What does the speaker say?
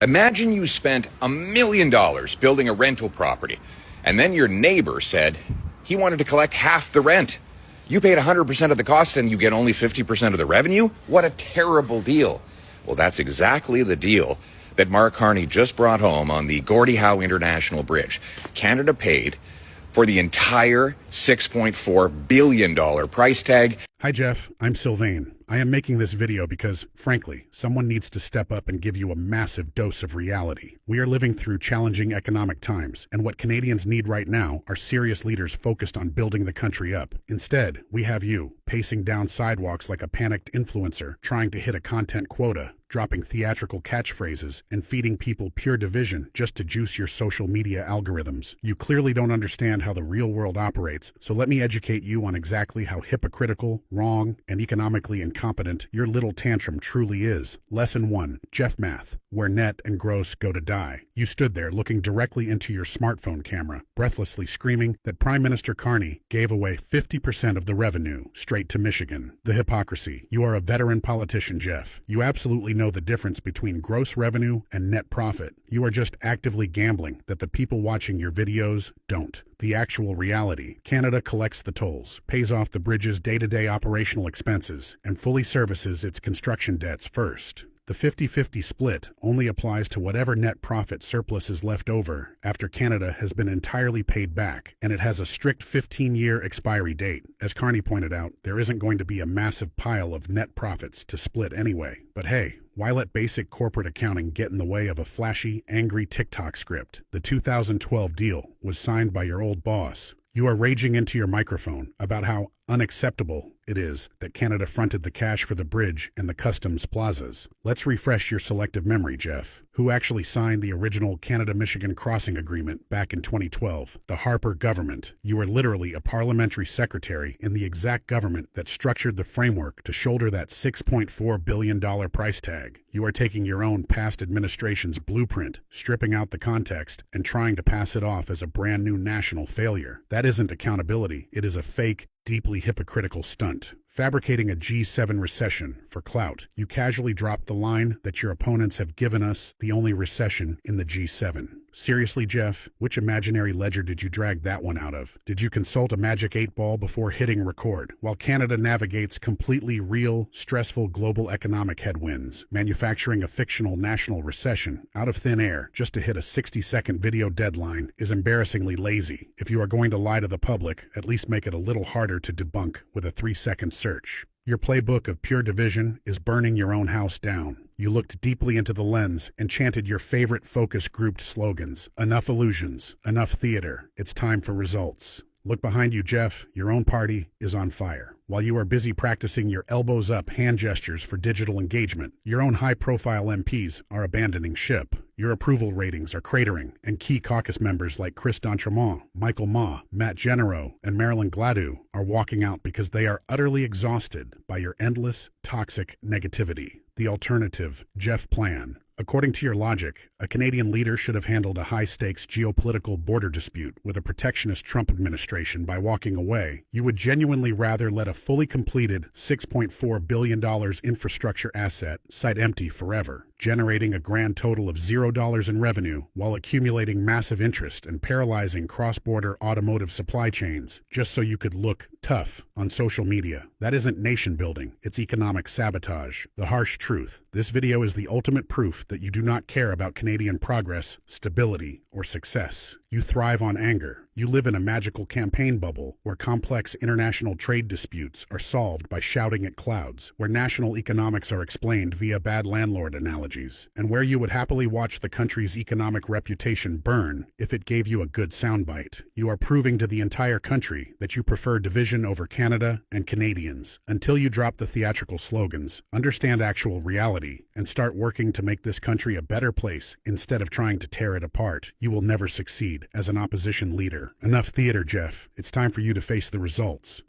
Imagine you spent $1 million building a rental property, and then your neighbor said he wanted to collect half the rent. You paid 100% of the cost and you get only 50% of the revenue? What a terrible deal. Well, that's exactly the deal that Mark Carney just brought home on the Gordie Howe International Bridge. Canada paid for the entire $6.4 billion price tag. Hi, Jeff. I'm Sylvain. I am making this video because, frankly, someone needs to step up and give you a massive dose of reality. We are living through challenging economic times, and what Canadians need right now are serious leaders focused on building the country up. Instead, we have you, pacing down sidewalks like a panicked influencer, trying to hit a content quota, dropping theatrical catchphrases, and feeding people pure division just to juice your social media algorithms. You clearly don't understand how the real world operates, so let me educate you on exactly how hypocritical, wrong, and economically incompetent your little tantrum truly is. Lesson 1. Jeff Math, where net and gross go to die. You stood there looking directly into your smartphone camera, breathlessly screaming that Prime Minister Carney gave away 50% of the revenue straight to Michigan. The hypocrisy. You are a veteran politician, Jeff. You absolutely know the difference between gross revenue and net profit. You are just actively gambling that the people watching your videos don't. The actual reality. Canada collects the tolls, pays off the bridge's day-to-day operational expenses, and fully services its construction debts first. The 50-50 split only applies to whatever net profit surplus is left over after Canada has been entirely paid back, and it has a strict 15-year expiry date. As Carney pointed out, there isn't going to be a massive pile of net profits to split anyway. But hey, why let basic corporate accounting get in the way of a flashy, angry TikTok script? The 2012 deal was signed by your old boss. You are raging into your microphone about how unacceptable it is that Canada fronted the cash for the bridge and the customs plazas. Let's refresh your selective memory, Jeff. Who actually signed the original Canada-Michigan crossing agreement back in 2012? The Harper government. You were literally a parliamentary secretary in the exact government that structured the framework to shoulder that $6.4 billion price tag. You are taking your own past administration's blueprint, stripping out the context, and trying to pass it off as a brand new national failure. That isn't accountability. It is a fake, deeply hypocritical stunt. Fabricating a G7 recession for clout, you casually dropped the line that your opponents have given us the only recession in the G7. Seriously, Jeff, which imaginary ledger did you drag that one out of? Did you consult a magic 8-ball before hitting record? While Canada navigates completely real, stressful global economic headwinds, manufacturing a fictional national recession out of thin air just to hit a 60-second video deadline is embarrassingly lazy. If you are going to lie to the public, at least make it a little harder to debunk with a 3-second search. Your playbook of pure division is burning your own house down. You looked deeply into the lens and chanted your favorite focus grouped slogans. Enough illusions, enough theater. It's time for results. Look behind you, Jeff. Your own party is on fire. While you are busy practicing your elbows up hand gestures for digital engagement, your own high-profile MPs are abandoning ship. Your approval ratings are cratering, and key caucus members like Chris d'Entremont, Michael Ma, Matt Genero, and Marilyn Gladu are walking out because they are utterly exhausted by your endless, toxic negativity. The alternative, Jeff Plan. According to your logic, a Canadian leader should have handled a high-stakes geopolitical border dispute with a protectionist Trump administration by walking away. You would genuinely rather let a fully completed $6.4 billion infrastructure asset sit empty forever, generating a grand total of $0 in revenue while accumulating massive interest and paralyzing cross-border automotive supply chains just so you could look tough on social media. That isn't nation building, it's economic sabotage. The harsh truth. This video is the ultimate proof that you do not care about Canadian progress, stability, or success. You thrive on anger. You live in a magical campaign bubble where complex international trade disputes are solved by shouting at clouds, where national economics are explained via bad landlord analogies, and where you would happily watch the country's economic reputation burn if it gave you a good soundbite. You are proving to the entire country that you prefer division over Canada and Canadians. Until you drop the theatrical slogans, understand actual reality, and start working to make this country a better place instead of trying to tear it apart, you will never succeed as an opposition leader. Enough theater, Jeff. It's time for you to face the results.